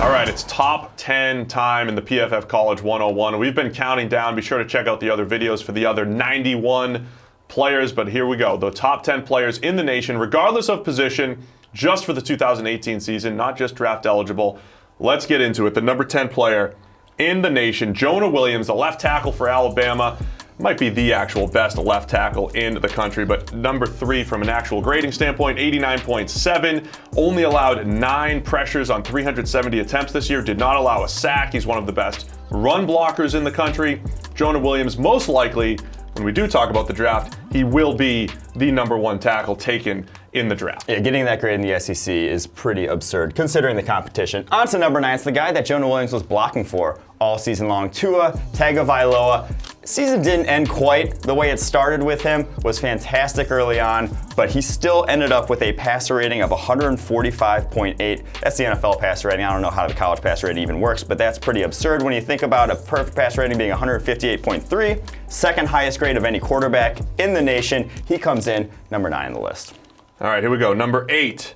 All right, it's top 10 time in the PFF College 101. We've been counting down. Be sure to check out the other videos for the other 91 players. But here we go. The top 10 players in the nation, regardless of position, just for the 2018 season, not just draft eligible. Let's get into it. The number 10 player in the nation, Jonah Williams, the left tackle for Alabama. Might be the actual best left tackle in the country, but number 3 from an actual grading standpoint, 89.7. Only allowed 9 pressures on 370 attempts this year. Did not allow a sack. He's one of the best run blockers in the country. Jonah Williams, most likely, when we do talk about the draft, he will be the number 1 tackle taken in the draft. Yeah, getting that grade in the SEC is pretty absurd considering the competition. On to number 9. It's the guy that Jonah Williams was blocking for all season long. Tua Tagovailoa. Season didn't end quite the way it started with him. Was fantastic early on, but he still ended up with a passer rating of 145.8. That's the NFL passer rating. I don't know how the college passer rating even works, but that's pretty absurd when you think about a perfect passer rating being 158.3. Second highest grade of any quarterback in the nation. He comes in number 9 on the list. All right, here we go. Number 8.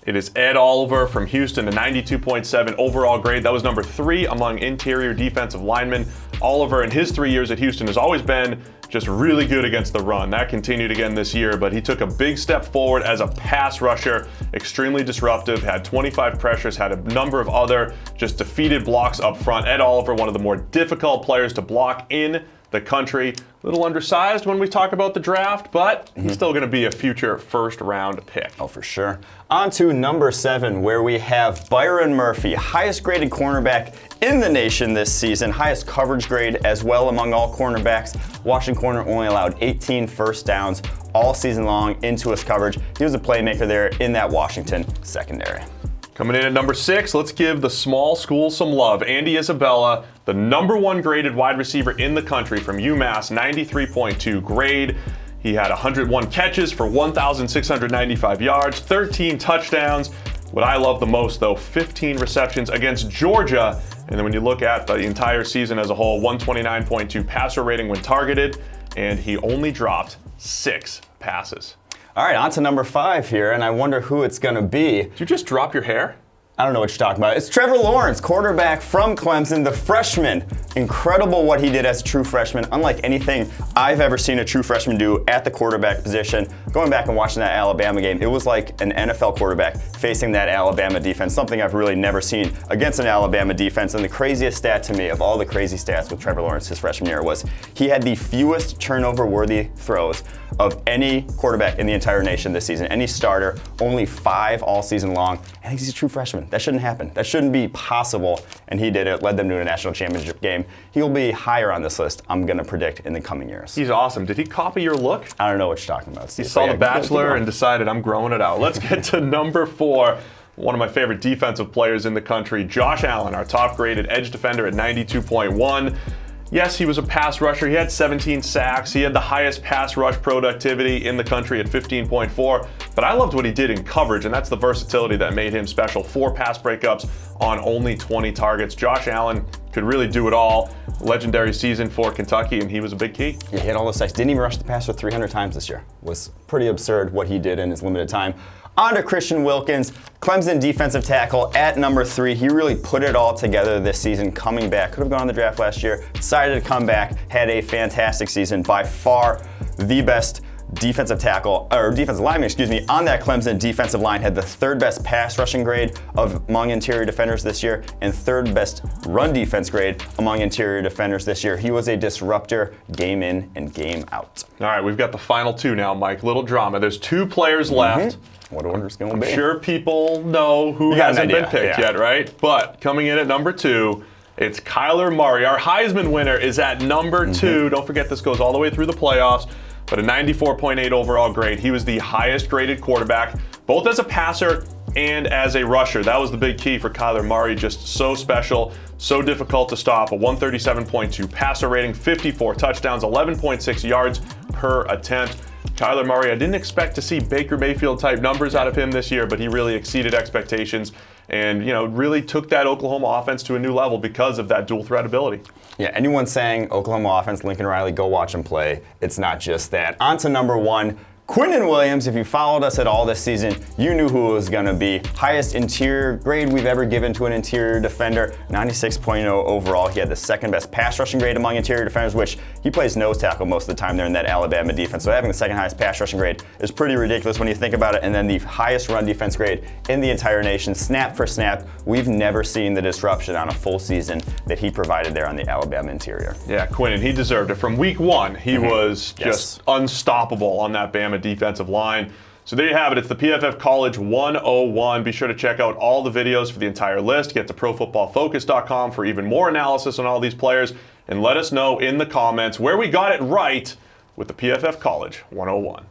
It is Ed Oliver from Houston, a 92.7 overall grade. That was number 3 among interior defensive linemen. Oliver, in his 3 years at Houston, has always been just really good against the run. That continued again this year, but he took a big step forward as a pass rusher, extremely disruptive, had 25 pressures, had a number of other just defeated blocks up front. Ed Oliver, one of the more difficult players to block in the country. A little undersized when we talk about the draft, but he's still going to be a future first-round pick. Oh, for sure. On to number 7, where we have Byron Murphy, highest graded cornerback in the nation this season, highest coverage grade as well among all cornerbacks. Washington corner only allowed 18 first downs all season long into his coverage. He was a playmaker there in that Washington secondary. Coming in at number 6, let's give the small school some love. Andy Isabella, the number 1 graded wide receiver in the country from UMass, 93.2 grade. He had 101 catches for 1,695 yards, 13 touchdowns. What I love the most, though, 15 receptions against Georgia. And then when you look at the entire season as a whole, 129.2 passer rating when targeted, and he only dropped 6 passes. All right, on to number 5 here, and I wonder who it's going to be. Did you just drop your hair? I don't know what you're talking about. It's Trevor Lawrence, quarterback from Clemson, the freshman. Incredible what he did as a true freshman, unlike anything I've ever seen a true freshman do at the quarterback position. Going back and watching that Alabama game, it was like an NFL quarterback facing that Alabama defense, something I've really never seen against an Alabama defense. And the craziest stat to me of all the crazy stats with Trevor Lawrence his freshman year was he had the fewest turnover-worthy throws of any quarterback in the entire nation this season. Any starter, only 5 all season long. And he's a true freshman. That shouldn't happen. That shouldn't be possible. And he did it, led them to a national championship game. He'll be higher on this list, I'm going to predict, in the coming years. He's awesome. Did he copy your look? I don't know what you're talking about, Steve. He saw The Bachelor and decided, I'm growing it out. Let's get to number 4. One of my favorite defensive players in the country, Josh Allen, our top-graded edge defender at 92.1. Yes, he was a pass rusher. He had 17 sacks. He had the highest pass rush productivity in the country at 15.4. But I loved what he did in coverage, and that's the versatility that made him special. 4 pass breakups on only 20 targets. Josh Allen could really do it all. Legendary season for Kentucky, and he was a big key. Yeah, he had all those sacks. Didn't even rush the passer 300 times this year. Was pretty absurd what he did in his limited time. On to Quintin Williams, Clemson defensive tackle at number 3. He really put it all together this season, coming back. Could have gone on the draft last year, decided to come back, had a fantastic season. By far the best defensive lineman, on that Clemson defensive line. Had the 3rd best pass rushing grade among interior defenders this year and 3rd best run defense grade among interior defenders this year. He was a disruptor game in and game out. All right, we've got the final 2 now, Mike. Little drama. There's 2 players left. What order it's going to be? I'm sure people know who hasn't been picked yet, right? But coming in at number 2, it's Kyler Murray. Our Heisman winner is at number 2. Don't forget, this goes all the way through the playoffs. But a 94.8 overall grade. He was the highest graded quarterback, both as a passer and as a rusher. That was the big key for Kyler Murray. Just so special, so difficult to stop. A 137.2 passer rating, 54 touchdowns, 11.6 yards per attempt. Kyler Murray, I didn't expect to see Baker Mayfield type numbers out of him this year, but he really exceeded expectations and, really took that Oklahoma offense to a new level because of that dual threat ability. Yeah, anyone saying Oklahoma offense, Lincoln Riley, go watch him play. It's not just that. On to number 1, Quintin Williams, if you followed us at all this season, you knew who it was going to be. Highest interior grade we've ever given to an interior defender, 96.0 overall. He had the second best pass rushing grade among interior defenders, which he plays nose tackle most of the time there in that Alabama defense. So having the second highest pass rushing grade is pretty ridiculous when you think about it. And then the highest run defense grade in the entire nation, snap for snap. We've never seen the disruption on a full season that he provided there on the Alabama interior. Yeah, Quintin, he deserved it. From week one, he was just unstoppable on that Bama defensive line. So there you have it. It's the PFF College 101. Be sure to check out all the videos for the entire list. Get to ProFootballFocus.com for even more analysis on all these players. And let us know in the comments where we got it right with the PFF College 101.